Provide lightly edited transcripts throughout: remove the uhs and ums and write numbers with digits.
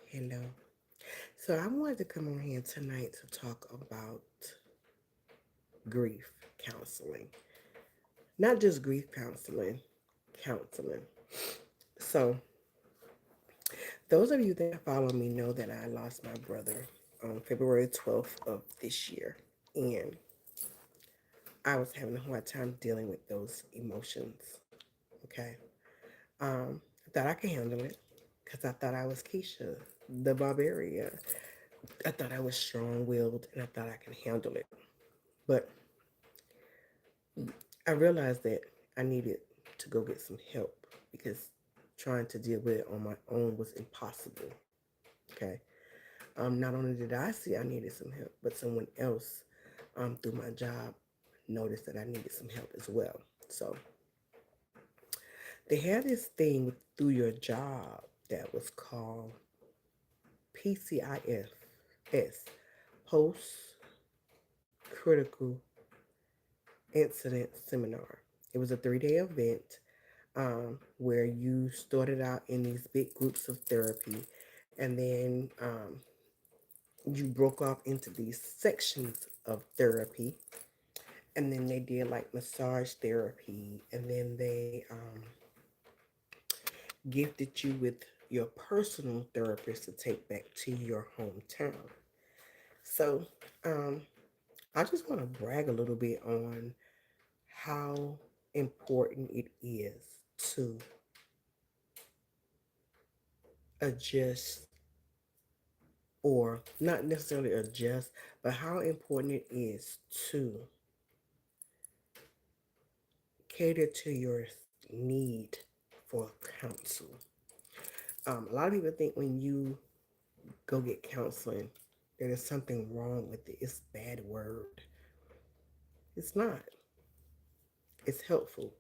Hello. So I wanted to come on here tonight to talk about grief counseling. Not just grief counseling, counseling. So those of you that follow me know that I lost my brother on February 12th of this year. And I was having a hard time dealing with those emotions. Okay. I thought I could handle it because I thought I was Keisha, the barbarian. I thought I was strong willed and I thought I could handle it. But I realized that I needed to go get some help because trying to deal with it on my own was impossible. Okay. Not only did I see I needed some help, but someone else through my job noticed that I needed some help as well. So they had this thing through your job that was called PCIFS, Post Critical Incident Seminar. It was a 3-day event where you started out in these big groups of therapy and then you broke off into these sections of therapy. And then they did like massage therapy, and then they gifted you with your personal therapist to take back to your hometown. So um, I just want to brag a little bit on how important it is to adjust, or not necessarily adjust, but how important it is to cater to your need for counsel. A lot of people think when you go get counseling, there is something wrong with it. It's a bad word. It's not. It's helpful.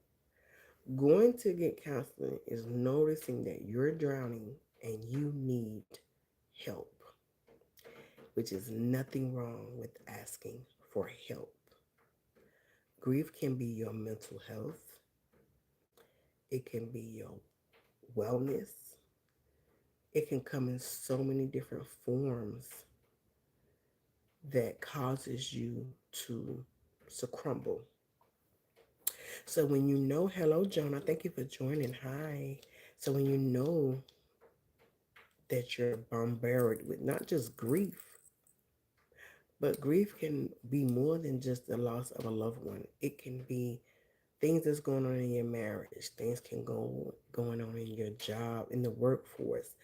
Going to get counseling is noticing that you're drowning and you need help, which is nothing wrong with asking for help. Grief can be your mental health, it can be your wellness, it can come in so many different forms that causes you to succumb. So when you know, hello, Jonah, thank you for joining. Hi. So when you know that you're bombarded with not just grief, but grief can be more than just the loss of a loved one. It can be things that's going on in your marriage. Things can go going on in your job, in the workforce.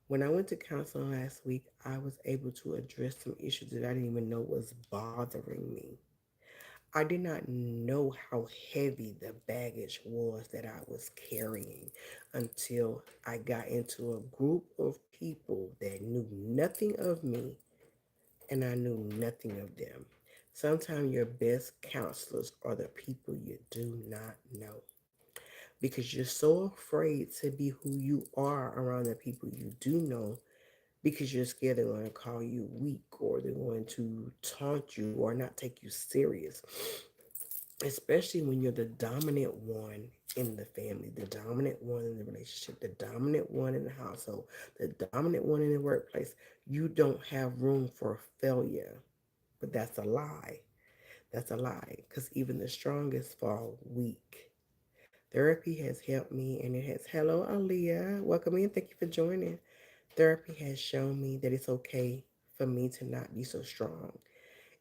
When I went to counseling last week, I was able to address some issues that I didn't even know was bothering me. I did not know how heavy the baggage was that I was carrying until I got into a group of people that knew nothing of me and I knew nothing of them. Sometimes your best counselors are the people you do not know because you're so afraid to be who you are around the people you do know because you're scared they're going to call you weak or they're going to taunt you or not take you serious, especially when you're the dominant one in the family, the dominant one in the relationship, the dominant one in the household, the dominant one in the workplace. You don't have room for failure. But that's a lie. That's a lie because even the strongest fall weak. Therapy has helped me, and it has. Hello, Aaliyah. Welcome in. Thank you for joining. Therapy has shown me that it's okay for me to not be so strong.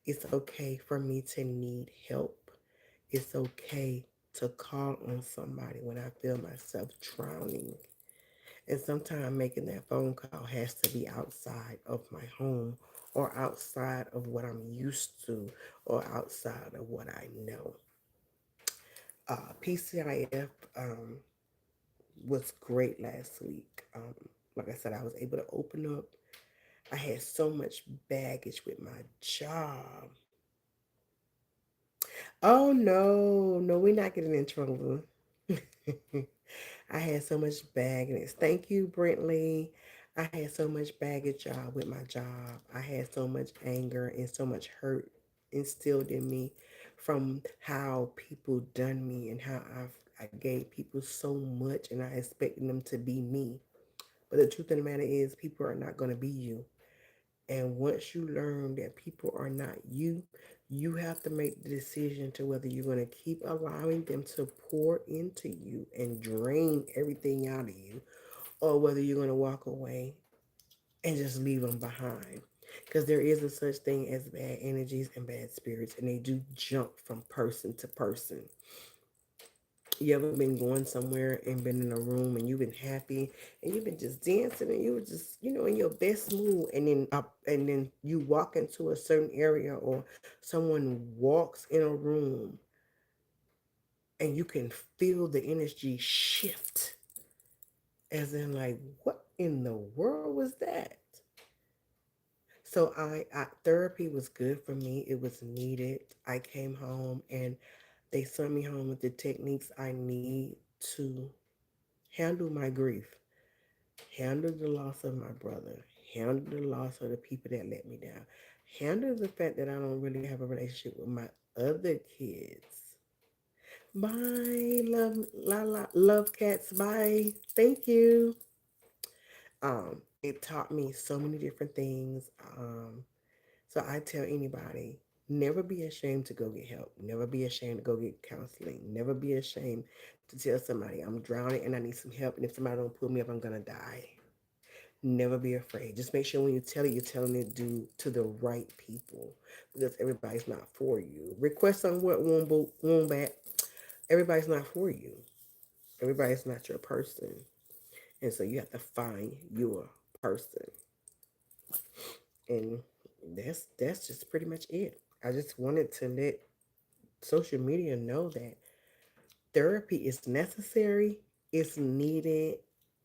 It's okay for me to need help. It's okay to call on somebody when I feel myself drowning. And sometimes making that phone call has to be outside of my home or outside of what I'm used to or outside of what I know. PCIF was great last week. Like I said, I was able to open up. I had so much baggage with my job. Oh no, no, we're not getting in trouble. I had so much baggage. Thank you, Brentley. I had so much baggage, y'all, with my job. I had so much anger and so much hurt instilled in me from how people done me and how I gave people so much and I expected them to be me. But the truth of the matter is, people are not going to be you. And once you learn that people are not you, you have to make the decision to whether you're going to keep allowing them to pour into you and drain everything out of you, or whether you're going to walk away and just leave them behind. Because there is a such thing as bad energies and bad spirits, and they do jump from person to person. You ever been going somewhere and been in a room and you've been happy and you've been just dancing and you were just, in your best mood, and then you walk into a certain area, or someone walks in a room and you can feel the energy shift, as in like, what in the world was that? So I therapy was good for me. It was needed. I came home and they sent me home with the techniques I need to handle my grief, handle the loss of my brother, handle the loss of the people that let me down, handle the fact that I don't really have a relationship with my other kids. Bye, love cats. Bye. Thank you. It taught me so many different things. So I tell anybody, never be ashamed to go get help. Never be ashamed to go get counseling. Never be ashamed to tell somebody I'm drowning and I need some help. And if somebody don't pull me up, I'm gonna die. Never be afraid. Just make sure when you tell it, you're telling it to the right people, because everybody's not for you. Request on what wombat. Everybody's not for you. Everybody's not your person, and so you have to find your person. And that's just pretty much it. I just wanted to let social media know that therapy is necessary, it's needed,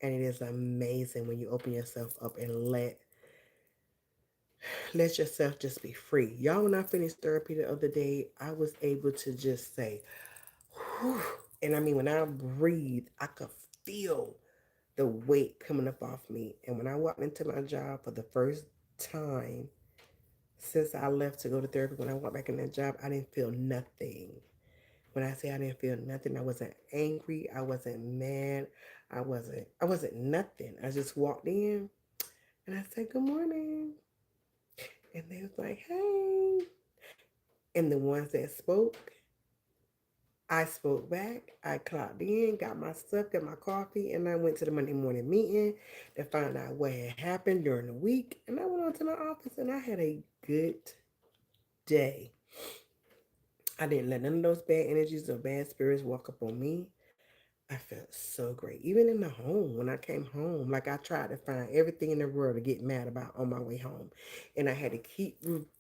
and it is amazing when you open yourself up and let yourself just be free. Y'all, when I finished therapy the other day, I was able to just say, whew. And I mean, when I breathed, I could feel the weight coming up off me. And when I walked into my job for the first time since I left to go to therapy, when I walked back in that job, I didn't feel nothing. When I say I didn't feel nothing, I wasn't angry, I wasn't mad, I wasn't nothing. I just walked in and I said, "Good morning." And they was like, "Hey." And the ones that spoke, I spoke back. I clocked in, got my stuff, got my coffee, and I went to the Monday morning meeting to find out what had happened during the week. And I went on to my office and I had a good day. I didn't let none of those bad energies or bad spirits walk up on me. I felt so great. Even in the home, when I came home, like I tried to find everything in the world to get mad about on my way home. And I had to keep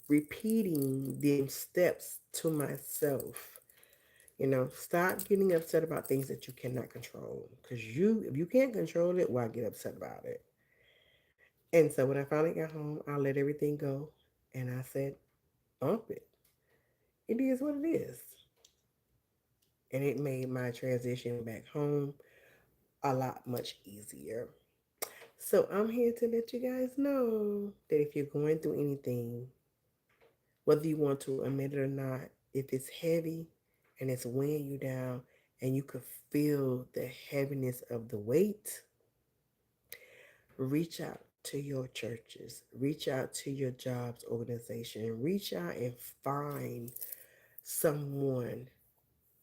repeating them steps to myself. Stop getting upset about things that you cannot control. Because if you can't control it, why get upset about it? And so when I finally got home, I let everything go. And I said, bump it. It is what it is. And it made my transition back home a lot much easier. So I'm here to let you guys know that if you're going through anything, whether you want to admit it or not, if it's heavy and it's weighing you down and you could feel the heaviness of the weight, reach out to your churches, reach out to your jobs organization, reach out and find someone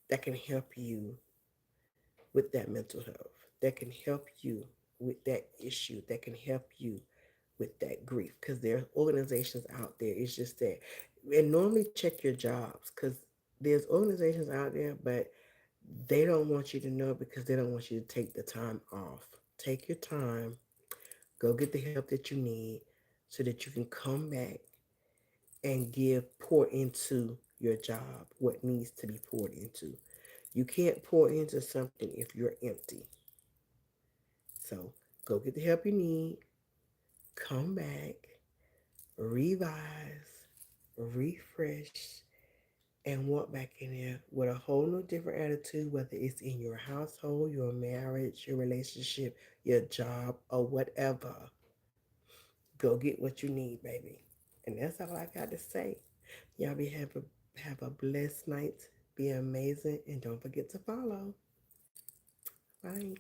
that can help you with that mental health, that can help you with that issue, that can help you with that grief, because there are organizations out there. It's just that, and normally check your jobs, because there's organizations out there, but they don't want you to know because they don't want you to take the time off. Take your time, go get the help that you need so that you can come back and pour into your job what needs to be poured into. You can't pour into something if you're empty. So go get the help you need, come back, revise, refresh, and walk back in there with a whole new different attitude, whether it's in your household, your marriage, your relationship, your job, or whatever. Go get what you need, baby. And that's all I got to say. Y'all have a blessed night. Be amazing, and don't forget to follow. Bye.